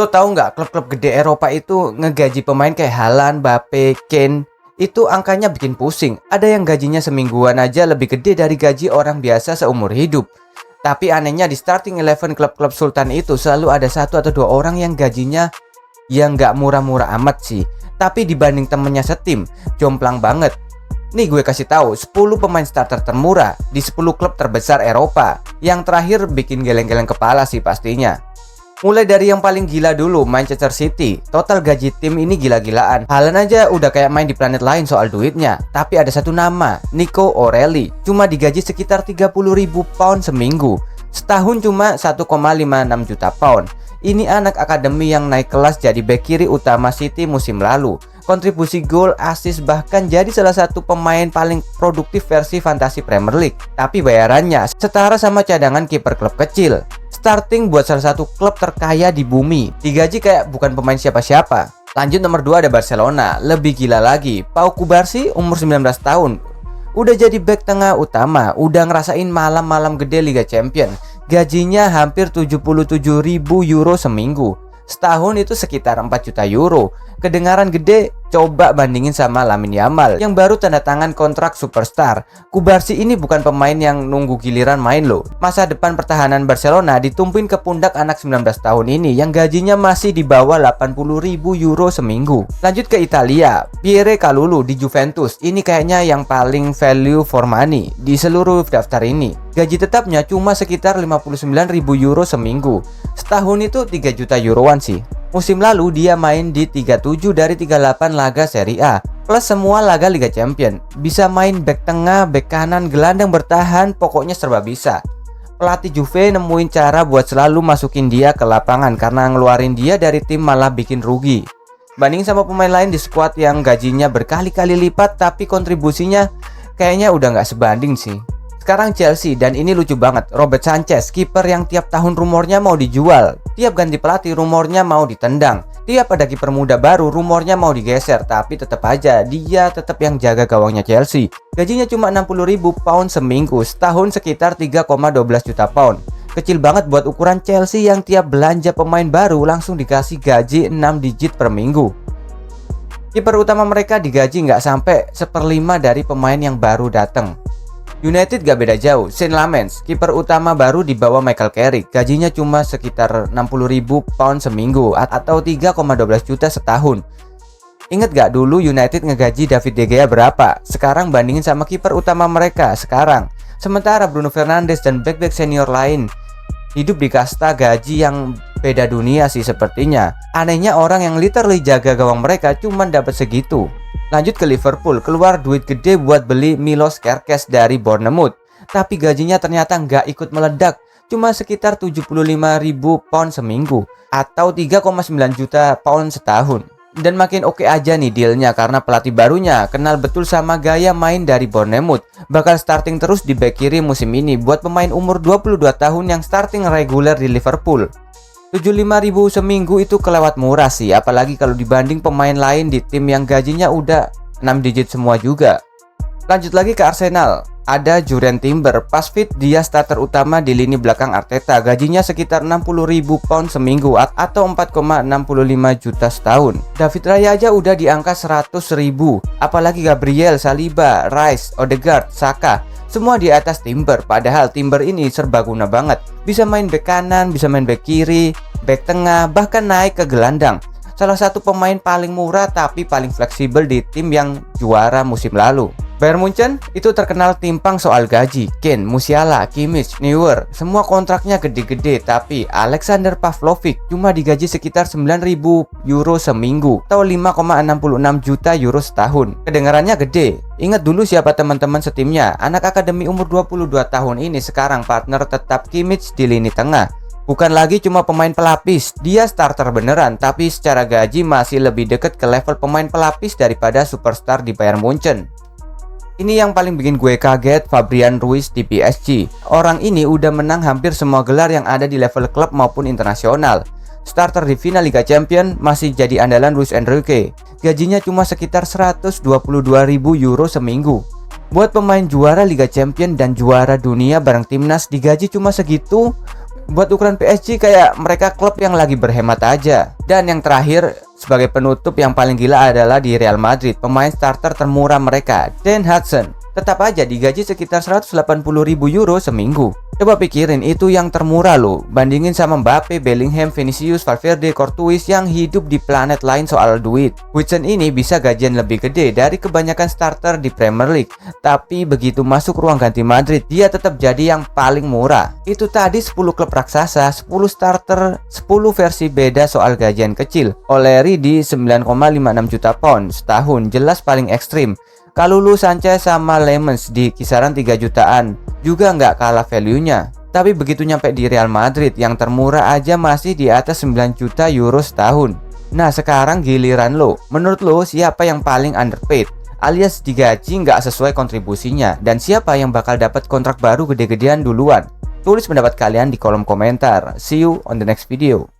Lo tahu nggak, klub-klub gede Eropa itu ngegaji pemain kayak Haaland, Mbappe, Kane. Itu angkanya bikin pusing. Ada yang gajinya semingguan aja lebih gede dari gaji orang biasa seumur hidup. Tapi anehnya di starting 11 klub-klub Sultan itu selalu ada satu atau dua orang yang gajinya yang nggak murah-murah amat sih. Tapi dibanding temennya setim, jomplang banget. Nih gue kasih tahu 10 pemain starter termurah di 10 klub terbesar Eropa. Yang terakhir bikin geleng-geleng kepala sih pastinya. Mulai dari yang paling gila dulu, Manchester City. Total gaji tim ini gila-gilaan. Haaland aja udah kayak main di planet lain soal duitnya. Tapi ada satu nama, Nico O'Reilly. Cuma digaji sekitar 30.000 pound seminggu. Setahun cuma 1,56 juta pound. Ini anak akademi yang naik kelas jadi bek kiri utama City musim lalu. Kontribusi gol, assist, bahkan jadi salah satu pemain paling produktif versi fantasi Premier League. Tapi bayarannya setara sama cadangan kiper klub kecil. Starting buat salah satu klub terkaya di bumi. Digaji kayak bukan pemain siapa-siapa. Lanjut nomor 2 ada Barcelona. Lebih gila lagi, Pau Cubarsí umur 19 tahun. Udah jadi bek tengah utama. Udah ngerasain malam-malam gede Liga Champions. Gajinya hampir 77.000 euro seminggu. Setahun itu sekitar 4 juta euro. Kedengaran gede, coba bandingin sama Lamine Yamal yang baru tanda tangan kontrak superstar. Cubarsí ini bukan pemain yang nunggu giliran main loh. Masa depan pertahanan Barcelona ditumpuin ke pundak anak 19 tahun ini yang gajinya masih di bawah 80.000 euro seminggu. Lanjut ke Italia, Pierre Kalulu di Juventus. Ini kayaknya yang paling value for money di seluruh daftar ini. Gaji tetapnya cuma sekitar 59.000 euro seminggu. Setahun itu 3 juta euroan sih. Musim lalu dia main di 37 dari 38 laga Serie A plus semua laga Liga Champions. Bisa main bek tengah, bek kanan, gelandang bertahan, pokoknya serba bisa. Pelatih Juve nemuin cara buat selalu masukin dia ke lapangan karena ngeluarin dia dari tim malah bikin rugi. Banding sama pemain lain di skuad yang gajinya berkali-kali lipat tapi kontribusinya kayaknya udah nggak sebanding sih. Sekarang Chelsea, dan ini lucu banget, Robert Sanchez, kiper yang tiap tahun rumornya mau dijual. Tiap ganti pelatih rumornya mau ditendang. Tiap ada kiper muda baru rumornya mau digeser. Tapi tetap aja dia tetap yang jaga gawangnya Chelsea. Gajinya cuma 60.000 pound seminggu. Setahun sekitar 3,12 juta pound. Kecil banget buat ukuran Chelsea yang tiap belanja pemain baru langsung dikasih gaji 6 digit per minggu. Kiper utama mereka digaji nggak sampai 1/5 dari pemain yang baru datang. United gak beda jauh. Saint Lamens, kiper utama baru di bawah Michael Carrick. Gajinya cuma sekitar 60.000 pound seminggu atau 3,12 juta setahun. Ingat gak dulu United ngegaji David De Gea berapa? Sekarang bandingin sama kiper utama mereka sekarang. Sementara Bruno Fernandes dan bek-bek senior lain hidup di kasta gaji yang beda dunia sih sepertinya. Anehnya orang yang literally jaga gawang mereka cuma dapat segitu. Lanjut ke Liverpool, keluar duit gede buat beli Milos Kerkez dari Bournemouth. Tapi gajinya ternyata nggak ikut meledak, cuma sekitar 75.000 pound seminggu atau 3,9 juta pound setahun. Dan makin oke aja nih dealnya karena pelatih barunya kenal betul sama gaya main dari Bournemouth. Bakal starting terus di bek kiri musim ini buat pemain umur 22 tahun yang starting reguler di Liverpool. 75.000 seminggu itu kelewat murah sih, apalagi kalau dibanding pemain lain di tim yang gajinya udah 6 digit semua juga. Lanjut lagi ke Arsenal, ada Jurriën Timber. Pas fit dia starter utama di lini belakang Arteta. Gajinya sekitar 60.000 pound seminggu atau 4,65 juta setahun. David Raya aja udah di angka 100.000. Apalagi Gabriel, Saliba, Rice, Odegaard, Saka, semua di atas Timber. Padahal Timber ini serbaguna banget. Bisa main bek kanan, bisa main bek kiri, bek tengah, bahkan naik ke gelandang. Salah satu pemain paling murah tapi paling fleksibel di tim yang juara musim lalu. Bayern Munchen itu terkenal timpang soal gaji. Kane, Musiala, Kimmich, Neuer, semua kontraknya gede-gede. Tapi Alexander Pavlovic cuma digaji sekitar 9.000 euro seminggu atau 5,66 juta euro setahun. Kedengarannya gede. Ingat dulu siapa teman-teman setimnya. Anak akademi umur 22 tahun ini sekarang partner tetap Kimmich di lini tengah. Bukan lagi cuma pemain pelapis, dia starter beneran, tapi secara gaji masih lebih dekat ke level pemain pelapis daripada superstar di Bayern Munchen. Ini yang paling bikin gue kaget, Fabian Ruiz di PSG. Orang ini udah menang hampir semua gelar yang ada di level klub maupun internasional. Starter di final Liga Champions, masih jadi andalan Luis Enrique. Gajinya cuma sekitar 122.000 euro seminggu. Buat pemain juara Liga Champions dan juara dunia bareng timnas digaji cuma segitu, Buat ukuran PSG kayak mereka klub yang lagi berhemat aja. Dan yang terakhir, sebagai penutup yang paling gila adalah di Real Madrid. Pemain starter termurah mereka, Dan Hudson, tetap aja digaji sekitar 180.000 euro seminggu. Coba pikirin, itu yang termurah loh. Bandingin sama Mbappe, Bellingham, Vinicius, Valverde, Courtois yang hidup di planet lain soal duit. Hudson ini bisa gajian lebih gede dari kebanyakan starter di Premier League. Tapi begitu masuk ruang ganti Madrid, dia tetap jadi yang paling murah. Itu tadi 10 klub raksasa, 10 starter, 10 versi beda soal gajian kecil. O'Leary di 9,56 juta pound setahun, jelas paling ekstrim. Kalulu, Sanchez sama Lemens di kisaran 3 jutaan juga nggak kalah value-nya. Tapi begitu nyampe di Real Madrid, yang termurah aja masih di atas 9 juta euro setahun. Nah sekarang giliran lo. Menurut lo siapa yang paling underpaid? Alias digaji nggak sesuai kontribusinya? Dan siapa yang bakal dapat kontrak baru gede-gedean duluan? Tulis pendapat kalian di kolom komentar. See you on the next video.